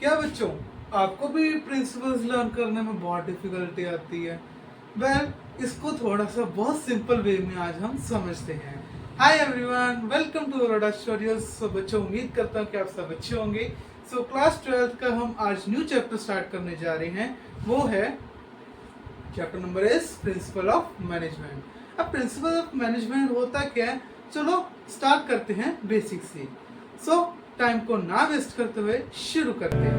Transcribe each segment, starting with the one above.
क्या बच्चों, आपको भी प्रिंसिपल्स लर्न करने में बहुत डिफिकल्टी आती है? वेल, इसको थोड़ा सा बहुत सिंपल वे में आज हम समझते हैं। Hi everyone, welcome to Arora tutorials. So बच्चों, उम्मीद करता हूँ कि आप सब अच्छे होंगे। सो क्लास 12th का हम आज न्यू चैप्टर स्टार्ट करने जा रहे हैं। वो है chapter number is principle of management. अब प्रिंसिपल ऑफ मैनेजमेंट होता क्या है, चलो स्टार्ट करते हैं बेसिक से। सो टाइम को ना वेस्ट करते हुए शुरू करते हैं।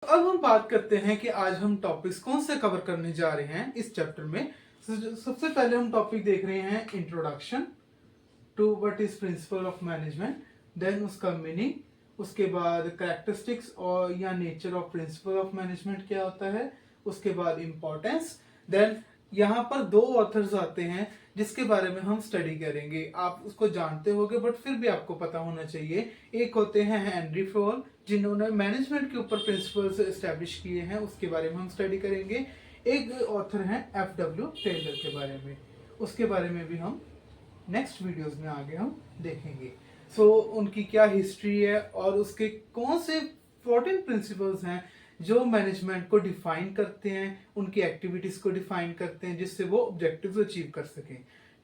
अब हम बात करते हैं कि आज हम टॉपिक्स कौन से कवर करने जा रहे हैं इस चैप्टर में। सबसे पहले हम टॉपिक देख रहे हैं introduction to what is principle of management, then उसका मीनिंग, उसके बाद कैरेक्टरिस्टिक्स और या nature of principle of management क्या होता है, उसके बाद इंपॉर्टेंस। देन यहाँ पर दो ऑथर्स आते हैं जिसके बारे में हम स्टडी करेंगे। आप उसको जानते होंगे बट फिर भी आपको पता होना चाहिए। एक होते हैं हेनरी फॉल, जिन्होंने मैनेजमेंट के ऊपर प्रिंसिपल्स एस्टेब्लिश किए हैं, उसके बारे में हम स्टडी करेंगे। एक ऑथर हैं एफ.डब्ल्यू. टेलर के बारे में, उसके बारे में भी हम नेक्स्ट वीडियोस में आगे हम देखेंगे। सो उनकी क्या हिस्ट्री है और उसके कौन से इंपॉर्टेंट प्रिंसिपल्स हैं जो मैनेजमेंट को डिफाइन करते हैं, उनकी एक्टिविटीज को डिफाइन करते हैं जिससे वो ऑब्जेक्टिव्स अचीव कर सकें।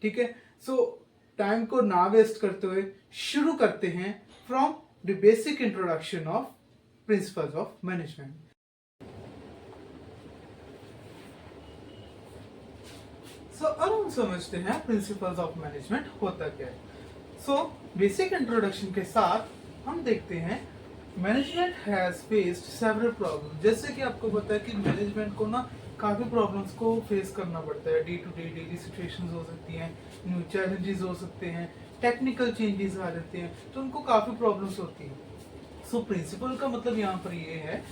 ठीक है, सो टाइम को ना वेस्ट करते हुए शुरू करते हैं from the basic introduction of principles of management. अब हम समझते हैं प्रिंसिपल्स ऑफ मैनेजमेंट होता क्या है। बेसिक इंट्रोडक्शन के साथ हम देखते हैं management has faced several problem. जैसे कि आपको पता है कि मैनेजमेंट को ना काफी प्रॉब्लम्स को फेस करना पड़ता है। Day to day daily situations हो सकती हैं, न्यू चैलेंजेस हो सकते हैं, टेक्निकल चेंजेस आ जाते हैं, तो उनको काफी प्रॉब्लम्स होती हैं। प्रिंसिपल का मतलब यहाँ पर ये है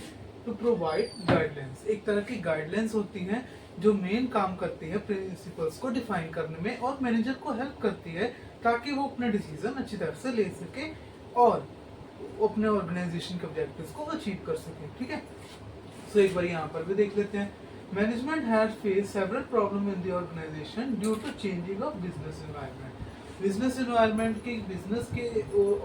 टू प्रोवाइड गाइडलाइंस। एक तरह की गाइडलाइंस होती हैं जो मेन काम करती है प्रिंसिपल्स को डिफाइन करने में और मैनेजर को हेल्प करती है ताकि वो अपने डिसीजन अच्छी तरह से ले सके और अपने ऑर्गेनाइजेशन के ऑब्जेक्टिव्स को अचीव कर सके। ठीक है, एक बार यहाँ पर भी देख लेते हैं। Management has face several problem in the organisation due to changing of business environment. Business environment की बिजनेस के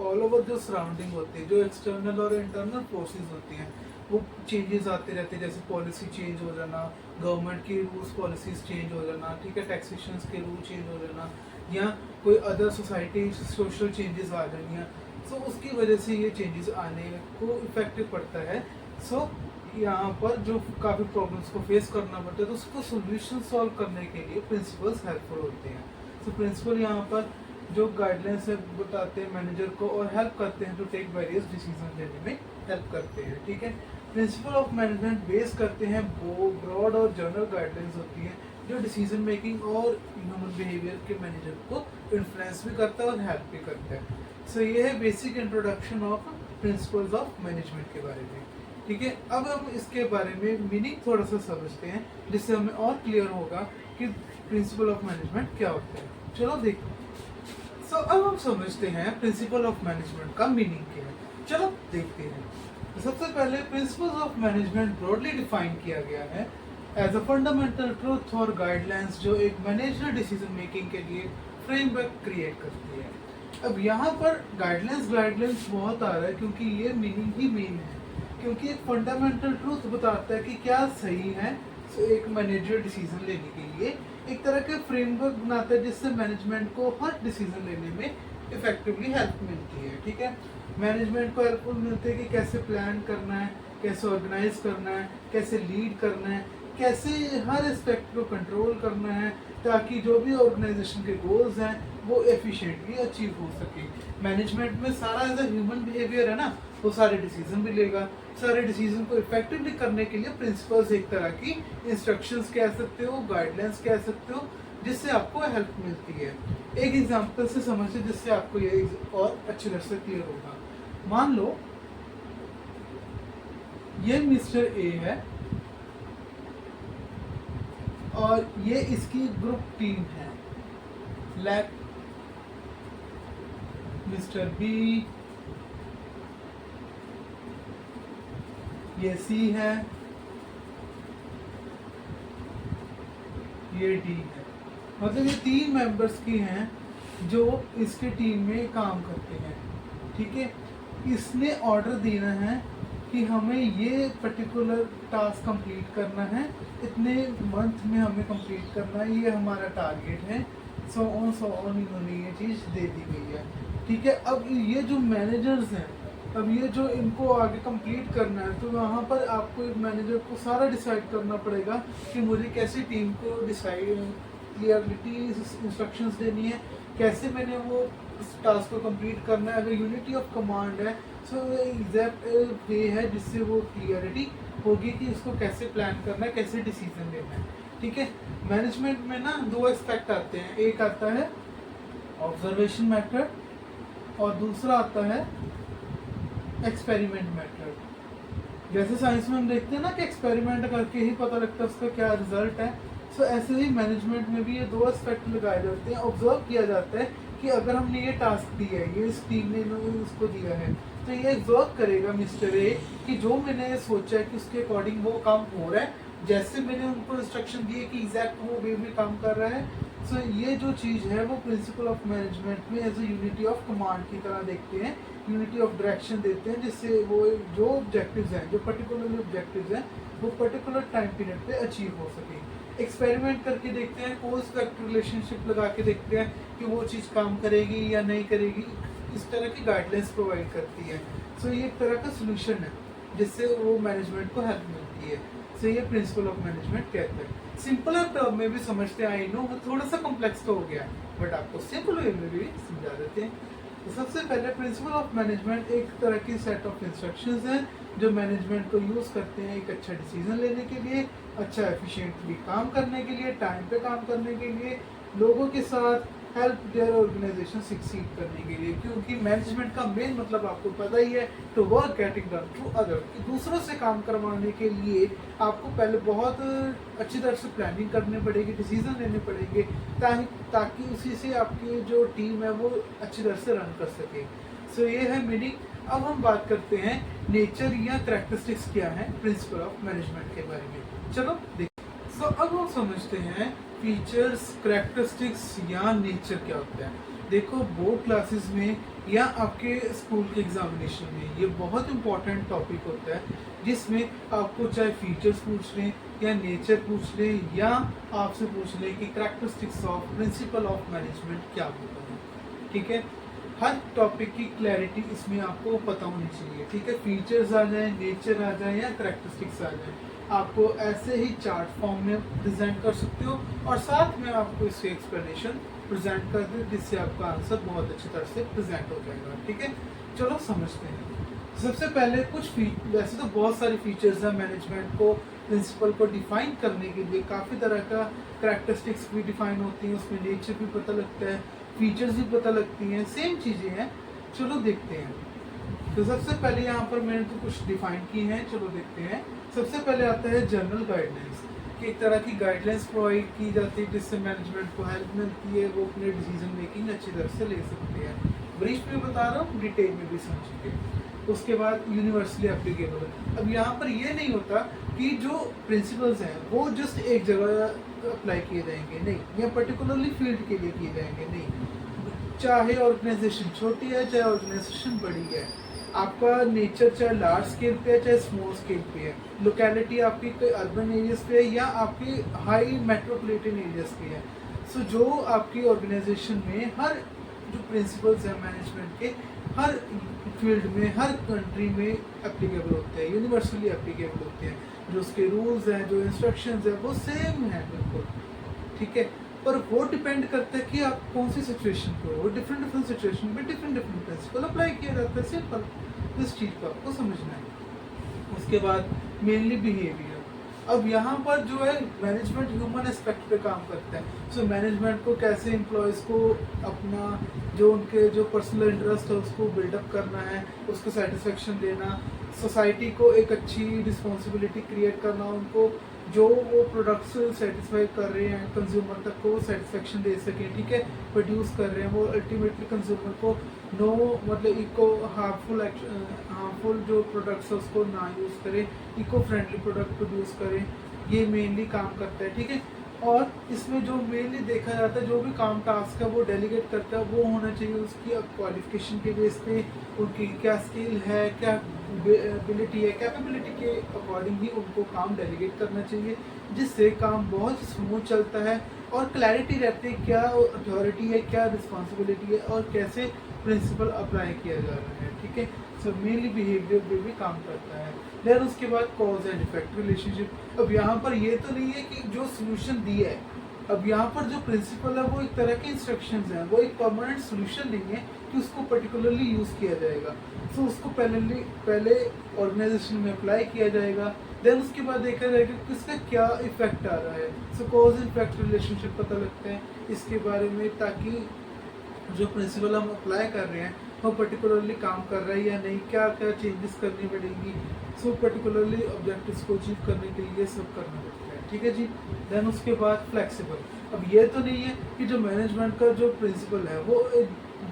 ऑल ओवर जो सराउंडिंग होती है, जो एक्सटर्नल और इंटरनल फोर्सेस होती हैं, वो चेंजेस आते रहते हैं। जैसे पॉलिसी चेंज हो जाना, गवर्नमेंट की रूल्स पॉलिसीज चेंज हो जाना, ठीक है, टैक्सेशन के रूल चेंज हो जाना, या कोई अदर सोसाइटी सोशल चेंजेस आ जानी। उसकी वजह से ये चेंजेस आने को इफेक्टिव पड़ता है। यहाँ पर जो काफ़ी प्रॉब्लम्स को फेस करना पड़ता है, तो उसको सोल्यूशन सॉल्व करने के लिए प्रिंसिपल्स हेल्पफुल होते हैं। प्रिंसिपल यहाँ पर जो गाइडलाइंस है बताते हैं मैनेजर को और हेल्प करते हैं टू टेक वेरियस डिसीजन लेने में हेल्प करते हैं। ठीक है, प्रिंसिपल ऑफ मैनेजमेंट बेस करते हैं वो ब्रॉड और जनरल गाइडलाइंस होती हैं जो डिसीजन मेकिंग और ह्यूमन बिहेवियर के मैनेजर को इन्फ्लुएंस भी करता है और हेल्प भी करता है। ये है basic introduction of principles of management के बारे में। ठीक है, अब हम इसके बारे में मीनिंग थोड़ा सा समझते हैं जिससे हमें और क्लियर होगा कि प्रिंसिपल ऑफ मैनेजमेंट क्या होता है। चलो देखते हैं। अब हम समझते हैं प्रिंसिपल ऑफ मैनेजमेंट का मीनिंग क्या है। चलो देखते हैं। सबसे पहले principles of management broadly define किया गया है एज अ फंडामेंटल ट्रूथ और गाइडलाइंस जो एक मैनेजर डिसीजन मेकिंग के लिए फ्रेमवर्क क्रिएट करती है। अब यहाँ पर गाइडलाइंस बहुत आ रहा है क्योंकि ये मीनिंग ही मेन है, क्योंकि एक फंडामेंटल ट्रूथ बताता है कि क्या सही है एक मैनेजर डिसीजन लेने के लिए, एक तरह के फ्रेमवर्क बनाता है जिससे मैनेजमेंट को हर डिसीजन लेने में इफेक्टिवली हेल्प मिलती है। ठीक है, मैनेजमेंट को हेल्पफुल मिलती है कि कैसे प्लान करना है, कैसे ऑर्गेनाइज करना है, कैसे लीड करना है, कैसे हर एस्पेक्ट को कंट्रोल करना है ताकि जो भी ऑर्गेनाइजेशन के गोल्स हैं वो एफिशिएंटली अचीव हो सके। मैनेजमेंट में सारा एज अ ह्यूमन बिहेवियर है ना, वो सारे डिसीजन भी लेगा। सारे डिसीजन को इफेक्टिवली करने के लिए प्रिंसिपल्स एक तरह की इंस्ट्रक्शंस कह सकते हो, गाइडलाइंस कह सकते हो, जिससे आपको हेल्प मिलती है। एक एग्जांपल से समझिए जिससे आपको ये और अच्छी तरह से क्लियर होगा। मान लो ये मिस्टर ए है और ये इसकी ग्रुप टीम है। लेट मिस्टर बी, ये सी है, ये डी है। मतलब ये 3 मेंबर्स की हैं जो इसके टीम में काम करते हैं, ठीक है। इसने ऑर्डर देना है कि हमें ये पर्टिकुलर टास्क कंप्लीट करना है, इतने मंथ में हमें कंप्लीट करना है, ये हमारा टारगेट है। सो ऑन इन्होंने ये चीज़ दे दी गई है, ठीक है। अब ये जो मैनेजर्स हैं, अब ये जो इनको आगे कंप्लीट करना है, तो वहाँ पर आपको एक मैनेजर को सारा डिसाइड करना पड़ेगा कि मुझे कैसे टीम को डिसाइड क्लियरिटी इंस्ट्रक्शंस देनी है, कैसे मैंने वो टास्क को कंप्लीट करना है। अगर यूनिटी ऑफ कमांड है, सो एग्जैक्ट वे है जिससे वो क्लियरिटी होगी कि उसको कैसे प्लान करना है, कैसे डिसीजन लेना है, ठीक है। मैनेजमेंट में ना 2 एस्पेक्ट आते हैं, एक आता है ऑब्जर्वेशन मेथड और दूसरा आता है एक्सपेरिमेंट मेथड। जैसे साइंस में हम देखते हैं ना कि एक्सपेरिमेंट करके ही पता लगता है उसका क्या रिजल्ट है, सो ऐसे ही मैनेजमेंट में भी ये 2 एस्पेक्ट लगाए जाते हैं। ऑब्जर्व किया जाता है कि अगर हमने ये टास्क दिया है, ये इस टीम ने उसको दिया है, तो ये ऑब्जर्व करेगा मिस्टर ए कि जो मैंने सोचा है कि उसके अकॉर्डिंग वो काम हो रहा है, जैसे मैंने उनको इंस्ट्रक्शन दिए कि एग्जैक्ट वो वे में काम कर रहा है। सो ये जो चीज़ है वो प्रिंसिपल ऑफ मैनेजमेंट में as a unity of command की तरह देखते हैं, यूनिटी ऑफ डायरेक्शन देते हैं, जिससे वो जो ऑब्जेक्टिव्स हैं, जो पर्टिकुलरली ऑब्जेक्टिव्स हैं, वो पर्टिकुलर टाइम पीरियड पे अचीव हो सके। एक्सपेरिमेंट करके देखते हैं, कोज इफेक्ट रिलेशनशिप लगा के देखते हैं कि वो चीज़ काम करेगी या नहीं करेगी, इस तरह की गाइडलाइंस प्रोवाइड करती है। सो ये एक तरह का सोल्यूशन है जिससे वो मैनेजमेंट को हेल्प मिलती है। सो ये प्रिंसिपल ऑफ मैनेजमेंट कहते हैं। सिंपलर टर्म में भी समझते हैं, आई नो वो थोड़ा सा कॉम्प्लेक्स तो हो गया, बट आपको सिंपल वे में भी समझा देते हैं। तो सबसे पहले प्रिंसिपल ऑफ मैनेजमेंट एक तरह की सेट ऑफ इंस्ट्रक्शंस हैं जो मैनेजमेंट को यूज़ करते हैं एक अच्छा डिसीजन लेने के लिए, अच्छा एफिशिएंटली काम करने के लिए, टाइम पे काम करने के लिए, लोगों के साथ हेल्प देयर ऑर्गेनाइजेशन सक्सीड करने के लिए। क्योंकि मैनेजमेंट का मेन मतलब आपको पता ही है, to work getting done through other, कि दूसरों से काम करवाने के लिए आपको पहले बहुत अच्छी तरह से प्लानिंग करनी पड़ेगी, डिसीजन लेने पड़ेंगे, ताकि उसी से आपकी जो टीम है वो अच्छी तरह से रन कर सके। सो ये है मीनिंग। अब हम बात करते हैं नेचर या करैक्टरिस्टिक्स क्या है प्रिंसिपल ऑफ मैनेजमेंट के बारे में। चलो देखिए। सो अब हम समझते हैं फीचर्स, करैक्टरिस्टिक्स या नेचर क्या होता है। देखो, बोर्ड क्लासेस में या आपके स्कूल के एग्जामिनेशन में ये बहुत इंपॉर्टेंट टॉपिक होता है, जिसमें आपको चाहे फीचर्स पूछ लें या नेचर पूछ लें या आपसे पूछ लें कि characteristics of principle of management क्या होता है, ठीक है। हर टॉपिक की क्लैरिटी इसमें आपको पता होनी चाहिए, ठीक है। फीचर्स आ जाए, नेचर आ जाए या करैक्टरिस्टिक्स आ जाए, आपको ऐसे ही चार्ट फॉर्म में प्रेजेंट कर सकते हो और साथ में आपको इसकी एक्सप्लेनेशन प्रेजेंट कर दे, जिससे आपका आंसर बहुत अच्छी तरह से प्रेजेंट हो जाएगा, ठीक है। चलो समझते हैं। सबसे पहले वैसे तो बहुत सारे फीचर्स हैं मैनेजमेंट को, प्रिंसिपल को डिफाइन करने के लिए काफ़ी तरह का करैक्टरिस्टिक्स भी डिफाइन होती हैं, उसमें नेचर भी पता लगता है, फीचर्स भी पता लगती हैं, सेम चीज़ें हैं। चलो देखते हैं। तो सबसे पहले यहाँ पर मैंने तो कुछ डिफाइन की हैं, चलो देखते हैं। सबसे पहले आता है जनरल गाइडलाइंस, कि एक तरह की गाइडलाइंस प्रोवाइड की जाती है जिससे मैनेजमेंट को हेल्प मिलती है, वो अपने डिसीजन मेकिंग अच्छी तरह से ले सकते हैं। ब्रीफ में बता रहा हूँ, डिटेल में भी समझेंगे। उसके बाद यूनिवर्सली एप्लीकेबल। अब यहाँ पर ये नहीं होता कि जो प्रिंसिपल्स हैं वो जस्ट एक जगह अप्लाई किए जाएंगे, नहीं, या पर्टिकुलरली फील्ड के लिए किए जाएंगे, नहीं। चाहे ऑर्गेनाइजेशन छोटी है चाहे ऑर्गेनाइजेशन बड़ी है, आपका नेचर चाहे लार्ज स्केल पे है चाहे स्मॉल स्केल पे है, लोकेलिटी आपकी कोई अर्बन एरियाज पे है या आपकी हाई मेट्रोपॉलिटन एरियाज पे है, सो जो आपकी ऑर्गेनाइजेशन में हर जो प्रिंसिपल्स हैं मैनेजमेंट के, हर फील्ड में, हर कंट्री में एप्लीकेबल होते हैं, यूनिवर्सली एप्लीकेबल होते हैं। जो उसके रूल्स हैं, जो इंस्ट्रक्शंस हैं, वो सेम हैं बिल्कुल, ठीक है। पर वो डिपेंड करता है कि आप कौन सी सिचुएशन को, वो डिफरेंट सिचुएशन में डिफरेंट प्रिंसिपल अप्लाई किया जाता है, सिंपल। इस चीज़ को आपको समझना है। उसके बाद मेनली बिहेवियर। अब यहाँ पर जो है मैनेजमेंट ह्यूमन एस्पेक्ट पे काम करता है। सो मैनेजमेंट को कैसे एम्प्लॉयज़ को अपना जो उनके जो पर्सनल इंटरेस्ट है उसको बिल्डअप करना है, उसको सेटिस्फेक्शन देना, सोसाइटी को एक अच्छी रिस्पॉन्सिबिलिटी क्रिएट करना, उनको जो वो प्रोडक्ट्स सेटिस्फाई कर रहे हैं कंज्यूमर तक को सेटिस्फेक्शन दे सकें, ठीक है, प्रोड्यूस कर रहे हैं वो अल्टीमेटली कंज्यूमर को नो मतलब इको हार्मफुल जो प्रोडक्ट्स है उसको ना यूज़ करें, इको फ्रेंडली प्रोडक्ट प्रोड्यूस करें, ये मेनली काम करता है, ठीक है। और इसमें जो मेनली देखा जाता है जो भी काम टास्क है वो डेलीगेट करता है वो होना चाहिए उसकी क्वालिफिकेशन के बेस पे, उनकी क्या स्किल है, क्या एबिलिटी है, कैपेबिलिटी के अकॉर्डिंग ही उनको काम डेलीगेट करना चाहिए, जिससे काम बहुत स्मूथ चलता है और क्लैरिटी रहती है क्या अथॉरिटी है, क्या रिस्पॉन्सिबिलिटी है और कैसे प्रिंसिपल अप्लाई किया जा रहा है, ठीक है। सो मेनली बिहेवियर पे भी काम करता है। देन उसके बाद कॉज एंड इफेक्ट रिलेशनशिप। अब यहाँ पर ये तो नहीं है कि जो सोल्यूशन दिया है, अब यहाँ पर जो प्रिंसिपल है वो एक तरह के इंस्ट्रक्शंस हैं, वो एक परमानेंट सोल्यूशन नहीं है कि उसको पर्टिकुलरली यूज़ किया जाएगा। सो उसको पहले ऑर्गेनाइजेशन में अप्लाई किया जाएगा, देन उसके बाद देखा जाएगा कि इसका क्या इफेक्ट आ रहा है। सो कॉज इफेक्ट रिलेशनशिप पता लगता है इसके बारे में, ताकि जो प्रिंसिपल हम अप्लाई कर रहे हैं वो पर्टिकुलरली काम कर रहा है या नहीं, क्या क्या चेंजेस करनी पड़ेगी, सो पर्टिकुलरली ऑब्जेक्टिव्स को अचीव करने के लिए सब करना पड़ता है, ठीक है जी। देन उसके बाद फ्लेक्सिबल। अब ये तो नहीं है कि जो मैनेजमेंट का जो प्रिंसिपल है वो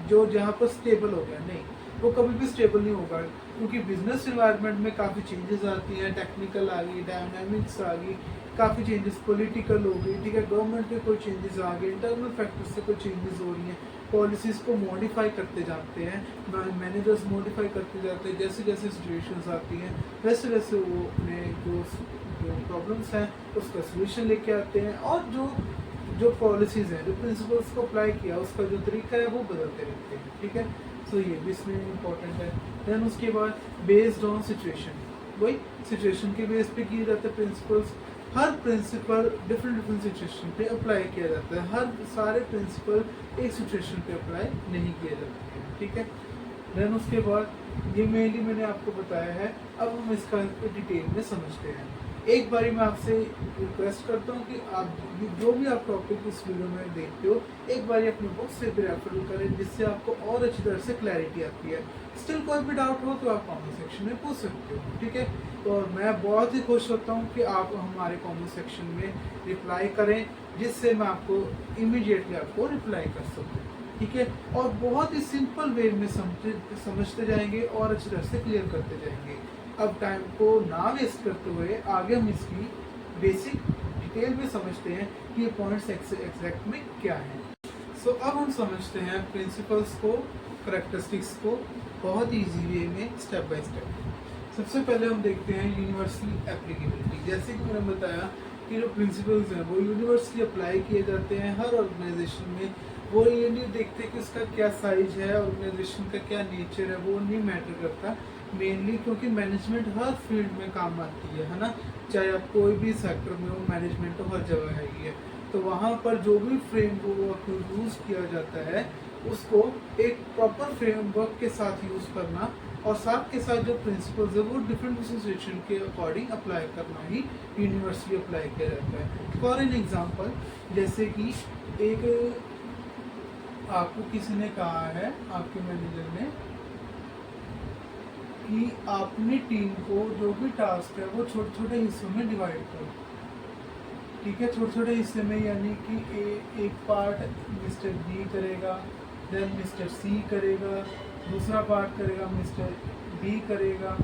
जो जहाँ पर स्टेबल हो गया, नहीं, वो कभी भी स्टेबल नहीं होगा, क्योंकि बिजनेस इन्वायरमेंट में काफ़ी चेंजेस आती हैं, टेक्निकल आ गई, डायनामिक्स आ गई, काफ़ी चेंजेस पॉलिटिकल हो गई, ठीक है, गवर्नमेंट के कोई चेंजेस आ गए, इंटरनल फैक्टर्स से कोई चेंजेस हो रही हैं, पॉलिसीज़ को मॉडिफाई करते जाते हैं, मैनेजर्स मॉडिफाई करते जाते हैं, जैसे जैसे सिचुएशंस आती हैं वैसे वैसे वो अपने जो प्रॉब्लम्स हैं उसका सोल्यूशन लेके आते हैं, और जो पॉलिसीज़ हैं, जो प्रिंसिपल्स को अप्लाई किया उसका जो तरीका है वो बदलते रहते हैं, ठीक है। सो ये भी इसमें इम्पोर्टेंट है। देन उसके बाद बेस्ड ऑन सिचुएशन, वही सिचुएशन के बेस पे किए जाते हैं प्रिंसिपल्स। हर प्रिंसिपल डिफरेंट सिचुएशन पे अप्लाई किया जाता है, हर सारे प्रिंसिपल एक सिचुएशन पे अप्लाई नहीं किए जाते हैं, ठीक है। देन उसके बाद ये मेनली मैंने आपको बताया है, अब हम इसका डिटेल में समझते हैं। एक बारी मैं आपसे रिक्वेस्ट करता हूँ कि आप जो भी आप टॉपिक इस वीडियो में देखते हो एक बारी अपनी बुक से भी रेफर करें, जिससे आपको और अच्छी तरह से क्लैरिटी आती है। स्टिल कोई भी डाउट हो तो आप कमेंट सेक्शन में पूछ सकते हो, ठीक है। और मैं बहुत ही खुश होता हूँ कि आप हमारे कमेंट सेक्शन में रिप्लाई करें, जिससे मैं आपको इमीडिएटली आपको रिप्लाई कर सकूँ, ठीक है। और बहुत ही सिंपल वे में समझते जाएंगे और अच्छी तरह से क्लियर करते जाएंगे। अब टाइम को ना वेस्ट करते हुए आगे हम इसकी बेसिक डिटेल में समझते हैं कि ये पॉइंट्स एग्जैक्ट में क्या है। सो अब हम समझते हैं प्रिंसिपल्स को, करैक्टरिस्टिक्स को बहुत ईजी वे में स्टेप बाय स्टेप। सबसे पहले हम देखते हैं यूनिवर्सली एप्लीकेबिलिटी। जैसे कि मैंने बताया कि जो प्रिंसिपल्स हैं वो यूनिवर्सली अप्लाई किए जाते हैं हर ऑर्गेनाइजेशन में। वो ये नहीं देखते कि उसका क्या साइज है, ऑर्गेनाइजेशन का क्या नेचर है, वो नहीं मैटर करता मेनली, क्योंकि मैनेजमेंट हर फील्ड में काम आती है ना, चाहे आप कोई भी सेक्टर में हो, मैनेजमेंट तो हर जगह है ही है। तो वहाँ पर जो भी फ्रेमवर्क यूज़ किया जाता है उसको एक प्रॉपर फ्रेमवर्क के साथ यूज़ करना, और साथ के साथ जो प्रिंसिपल्स है वो डिफरेंट सिचुएशन के अकॉर्डिंग अप्लाई करना ही यूनिवर्सली अप्लाई किया जाता है। फॉर एन एग्जांपल, जैसे कि एक आपको किसी ने कहा है, आपके मैनेजर ने, कि अपनी टीम को जो भी टास्क है वो छोटे छोटे हिस्सों में डिवाइड करो, ठीक है, छोटे छोटे हिस्से में, यानी कि एक पार्ट मिस्टर बी करेगा, देन मिस्टर सी करेगा, दूसरा पार्ट करेगा मिस्टर डी करेगा,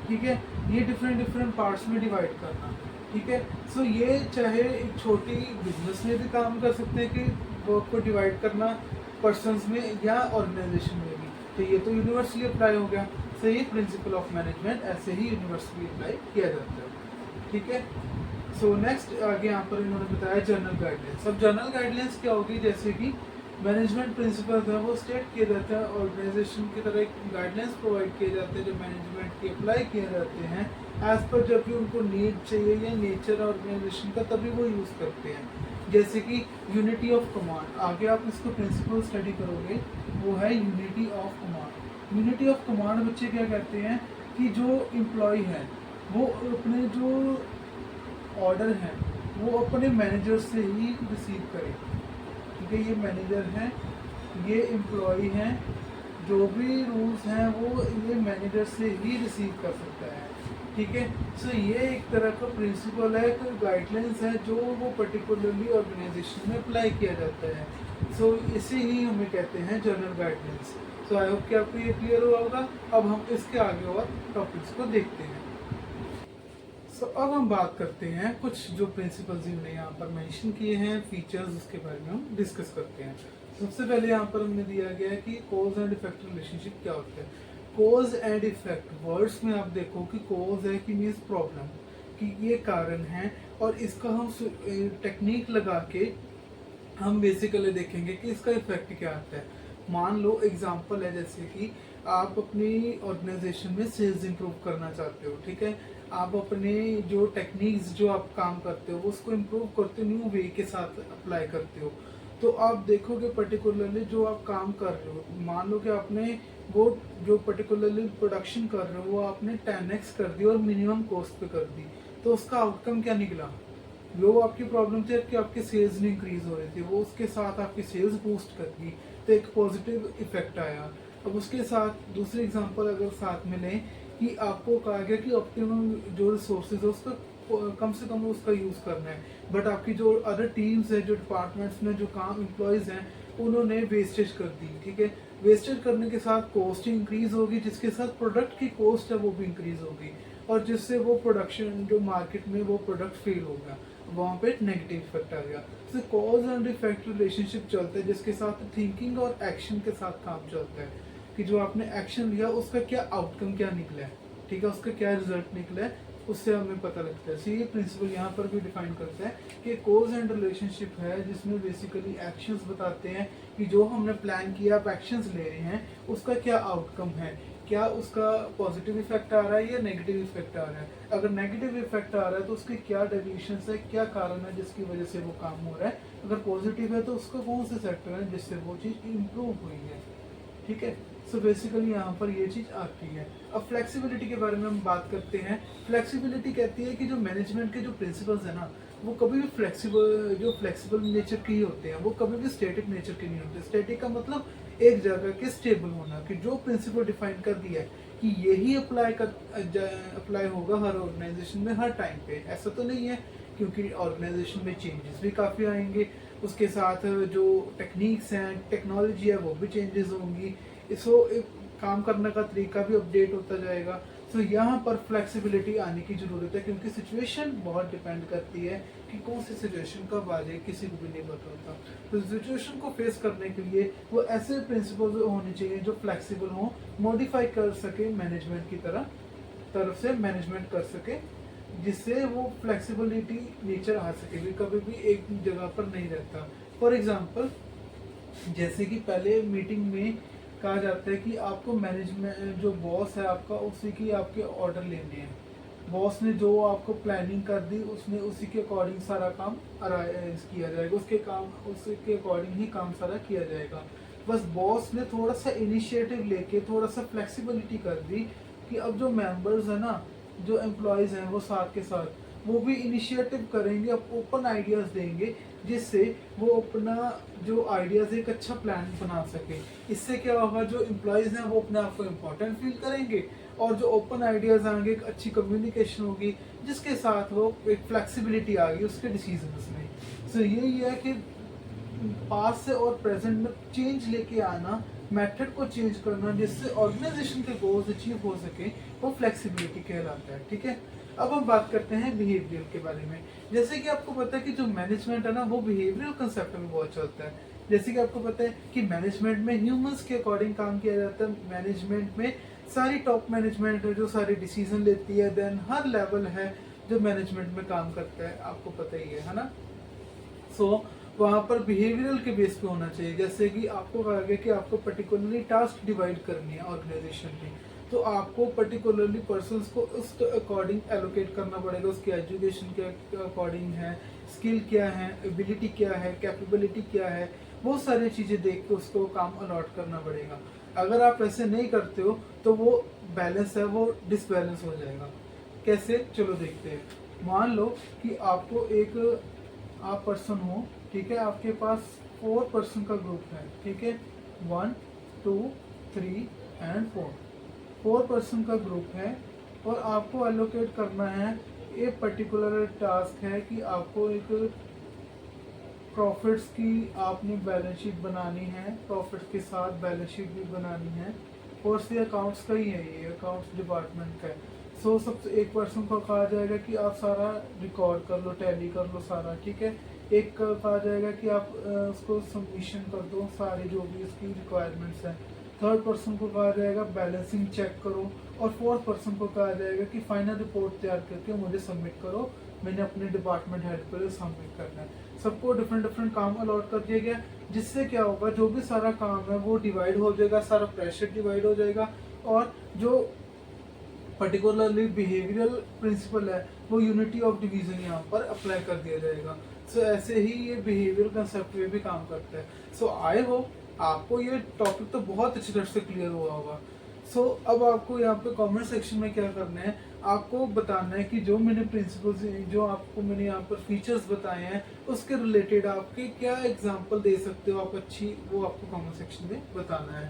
ठीक है। ये डिफरेंट पार्ट्स में डिवाइड करना, ठीक है। सो ये चाहे एक छोटी बिजनेस में भी काम कर सकते हैं कि वर्क को डिवाइड करना पर्सन्स में या ऑर्गेनाइजेशन में भी, तो ये तो यूनिवर्सली अप्लाई हो गया। सो ये प्रिंसिपल ऑफ मैनेजमेंट ऐसे ही यूनिवर्सली अप्लाई किया जाता है, ठीक है। सो नेक्स्ट आगे यहाँ पर इन्होंने बताया जनरल गाइडलाइंस। अब जनरल गाइडलाइंस क्या होगी, जैसे कि मैनेजमेंट प्रिंसिपल्स है वो स्टेट किए जाते हैं, ऑर्गेनाइजेशन की तरह एक गाइडलाइंस प्रोवाइड किए जाते हैं जो मैनेजमेंट की अप्लाई किए जाते हैं एज पर जब भी उनको नीड चाहिए या नेचर ऑर्गेनाइजेशन का, तभी वो यूज़ करते हैं। जैसे कि यूनिटी ऑफ कमांड, आगे आप इसको प्रिंसिपल स्टडी करोगे, वो है unity of command. Unity of command बच्चे क्या कहते हैं कि जो एम्प्लॉय है वो अपने जो ऑर्डर हैं वो अपने मैनेजर से ही रिसीव करे, ठीक है। ये मैनेजर हैं, ये एम्प्लॉय हैं, जो भी रूल्स हैं वो ये मैनेजर से ही रिसीव कर सकता है, ठीक है। सो ये एक तरह का प्रिंसिपल है, कोई गाइडलाइंस है जो वो पर्टिकुलरली ऑर्गेनाइजेशन में अप्लाई किया जाता है। सो इसे ही हमें कहते हैं general guidelines. So I hope कि आपको ये क्लियर हुआ होगा। अब हम इसके आगे और टॉपिक्स को देखते हैं। सो अब हम बात करते हैं कुछ जो प्रिंसिपल्स हमने यहाँ पर मेंशन किए हैं, फीचर्स, उसके बारे में हम डिस्कस करते हैं। सबसे पहले यहाँ पर हमने दिया गया है कि कॉज एंड इफेक्ट रिलेशनशिप क्या होता है। कॉज एंड इफेक्ट वर्ड्स में आप देखो कि कॉज है कि मीन्स प्रॉब्लम, कि ये कारण है, और इसका हम टेक्निक लगा के हम बेसिकली देखेंगे कि इसका इफेक्ट क्या आता है। मान लो एग्जांपल है, जैसे कि आप अपनी ऑर्गेनाइजेशन में सेल्स इंप्रूव करना चाहते हो, ठीक है। आप अपने जो टेक्निक्स जो आप काम करते हो उसको इम्प्रूव करते हो, न्यू वे के साथ अप्लाई करते हो। तो आप देखोगे पर्टिकुलरली जो आप काम कर रहे हो, मान लो कि आपने वो जो पर्टिकुलरली प्रोडक्शन कर रहे हो वो आपने 10x कर दी और मिनिमम कॉस्ट पे कर दी, तो उसका आउटकम क्या निकला। वो आपकी प्रॉब्लम थी कि आपकी सेल्स नहीं इंक्रीज हो रही थी, वो उसके साथ आपकी सेल्स बूस्ट कर दी, तो एक पॉजिटिव इफेक्ट आया। अब उसके साथ दूसरी एग्जांपल अगर साथ में लें कि आपको कहा गया कि ऑप्टिमम जो रिसोर्सेज है उसका कम से कम उसका यूज़ करना है, बट आपकी जो अदर टीम्स है, जो डिपार्टमेंट्स में जो काम एम्प्लॉयज़ हैं, उन्होंने वेस्टेज कर दी, ठीक है। वेस्टेज करने के साथ कॉस्ट इंक्रीज होगी, जिसके साथ प्रोडक्ट की कॉस्ट है वो भी इंक्रीज होगी, और जिससे वो प्रोडक्शन जो मार्केट में वो प्रोडक्ट फेल होगा, वहाँ पे नेगेटिव इफेक्ट आ गया। तो कॉज एंड इफेक्ट रिलेशनशिप चलता है, जिसके साथ थिंकिंग और एक्शन के साथ काम चलता है, कि जो आपने एक्शन लिया उसका क्या आउटकम क्या निकला है, ठीक है, उसका क्या रिजल्ट निकला है, उससे हमें पता लगता है। सो ये प्रिंसिपल यहाँ पर भी डिफाइन करता है कि कॉज एंड रिलेशनशिप है, जिसमें बेसिकली एक्शंस बताते हैं कि जो हमने प्लान किया, आप एक्शंस ले रहे हैं, उसका क्या आउटकम है, क्या उसका पॉजिटिव इफेक्ट आ रहा है या नेगेटिव इफेक्ट आ रहा है। अगर नेगेटिव इफेक्ट आ रहा है तो उसके क्या डेविएशंस है, क्या कारण है जिसकी वजह से वो काम हो रहा है। अगर पॉजिटिव है तो उसका कौन से सेक्टर है जिससे वो चीज़ इम्प्रूव हुई है, ठीक है। सो बेसिकली यहाँ पर ये चीज़ आती है। अब फ्लेक्सिबिलिटी के बारे में हम बात करते हैं। फ्लेक्सिबिलिटी कहती है कि जो मैनेजमेंट के जो प्रिंसिपल्स है ना, वो कभी भी फ्लेक्सिबल नेचर के ही होते हैं, वो कभी भी स्टैटिक नेचर के नहीं होते। स्टैटिक का मतलब एक जगह के स्टेबल होना, कि जो प्रिंसिपल डिफाइन कर दिया है कि यही अप्लाई होगा हर ऑर्गेनाइजेशन में हर टाइम पे, ऐसा तो नहीं है, क्योंकि ऑर्गेनाइजेशन में चेंजेस भी काफ़ी आएंगे, उसके साथ जो टेक्निक्स हैं, टेक्नोलॉजी है, वो भी चेंजेस होंगी, इसको काम करने का तरीका भी अपडेट होता जाएगा। तो यहाँ पर फ्लेक्सिबिलिटी आने की ज़रूरत है, क्योंकि सिचुएशन बहुत डिपेंड करती है कि कौन सी सिचुएशन कब आ जाए, किसी को भी नहीं पता होता। तो सिचुएशन को फेस करने के लिए वो ऐसे प्रिंसिपल्स होने चाहिए जो फ्लेक्सिबल हों, मॉडिफाई कर सके मैनेजमेंट की तरफ से मैनेजमेंट कर सके, जिससे वो फ्लेक्सिबिलिटी नेचर आ सके, कभी भी एक जगह पर नहीं रहता। फॉर एग्जाम्पल, जैसे कि पहले मीटिंग में कहा जाता है कि आपको मैनेजमेंट जो बॉस है आपका, उसी की आपके ऑर्डर लेने हैं। बॉस ने जो आपको प्लानिंग कर दी, उसने उसी के अकॉर्डिंग सारा काम अरेंज किया जाएगा, उसके अकॉर्डिंग ही काम सारा किया जाएगा। बस बॉस ने थोड़ा सा इनिशिएटिव लेके थोड़ा सा फ्लेक्सिबिलिटी कर दी कि अब जो मेंबर्स है ना, जो एम्प्लॉयज़ हैं, वो साथ के साथ वो भी इनिशिएटिव करेंगे, अब ओपन आइडियाज़ देंगे, जिससे वो अपना जो आइडियाज़ एक अच्छा प्लान बना सके। इससे क्या होगा, जो एम्प्लॉयज़ हैं वो अपने आप को इम्पोर्टेंट फील करेंगे, और जो ओपन आइडियाज़ आएंगे, एक अच्छी कम्युनिकेशन होगी, जिसके साथ वो एक फ्लेक्सिबिलिटी आ गई उसके डिसीजंस में। सो यही है कि पास्ट से और प्रेजेंट में चेंज लेके आना, मेथड को चेंज करना, जिससे ऑर्गेनाइजेशन के गोल्स अचीव हो सके, वो फ्लेक्सिबिलिटी कहलाता है, ठीक है। अब हम बात करते हैं बिहेवियर के बारे में। जैसे कि आपको पता है कि जो मैनेजमेंट है ना, वो बिहेवियरल कंसेप्ट में बहुत चलता है। जैसे कि आपको पता है कि मैनेजमेंट में ह्यूमंस के अकॉर्डिंग काम किया जाता है। मैनेजमेंट में सारी टॉप मैनेजमेंट है जो सारे डिसीजन लेती है, देन हर लेवल है जो मैनेजमेंट में काम करता है, आपको पता ही है ना। सो वहाँ पर बिहेवियरल के बेस पे होना चाहिए। जैसे कि आपको कहा गया कि आपको पर्टिकुलरली टास्क डिवाइड करनी है ऑर्गेनाइजेशन में, तो आपको पर्टिकुलरली पर्सन्स को उस अकॉर्डिंग एलोकेट करना पड़ेगा, उसकी एजुकेशन के अकॉर्डिंग है, स्किल क्या है, एबिलिटी क्या है, कैपेबिलिटी क्या है, वो सारी चीज़ें देख के उसको काम अलॉट करना पड़ेगा। अगर आप ऐसे नहीं करते हो तो वो बैलेंस है वो डिसबैलेंस हो जाएगा। कैसे, चलो देखते हैं। मान लो कि आपको एक आप पर्सन हो, ठीक है, आपके पास 4 पर्सन का ग्रुप है, ठीक है, 1 2 3 and 4 पर्सन का ग्रुप है और आपको एलोकेट करना है। एक पर्टिकुलर टास्क है कि आपको एक प्रॉफिट्स की आपने बैलेंस शीट बनानी है, प्रॉफिट्स के साथ बैलेंस शीट भी बनानी है। और से अकाउंट्स का ही है, ये अकाउंट्स डिपार्टमेंट का है। सो सबसे एक पर्सन को कहा जाएगा कि आप सारा रिकॉर्ड कर लो, टैली कर लो सारा, ठीक है। एक का कहा जाएगा कि आप उसको सबमिशन कर दो सारे जो भी उसकी रिक्वायरमेंट्स हैं। थर्ड पर्सन को कहा जाएगा बैलेंसिंग चेक करो। और फोर्थ पर्सन को कहा जाएगा कि फाइनल रिपोर्ट तैयार करके मुझे सबमिट करो, मैंने अपने डिपार्टमेंट हेड पर सबमिट करना है। सबको डिफरेंट डिफरेंट काम अलॉट कर दिया गया, जिससे क्या होगा, जो भी सारा काम है वो डिवाइड हो जाएगा, सारा प्रेशर डिवाइड हो जाएगा। और जो पर्टिकुलरली बिहेवियरल प्रिंसिपल है वो यूनिटी ऑफ डिवीजन यहाँ पर अप्लाई कर दिया जाएगा। सो ऐसे ही ये बिहेवियर कंसेप्ट में भी काम करता है। सो आई होप आपको ये टॉपिक तो बहुत अच्छी तरह से क्लियर हुआ होगा। सो अब आपको यहाँ पे कमेंट सेक्शन में क्या करना है, आपको बताना है कि जो मैंने प्रिंसिपल्स, जो आपको मैंने यहाँ पर फीचर्स बताए हैं उसके रिलेटेड आपके क्या एग्जांपल दे सकते हो आप अच्छी, वो आपको कमेंट सेक्शन में बताना है।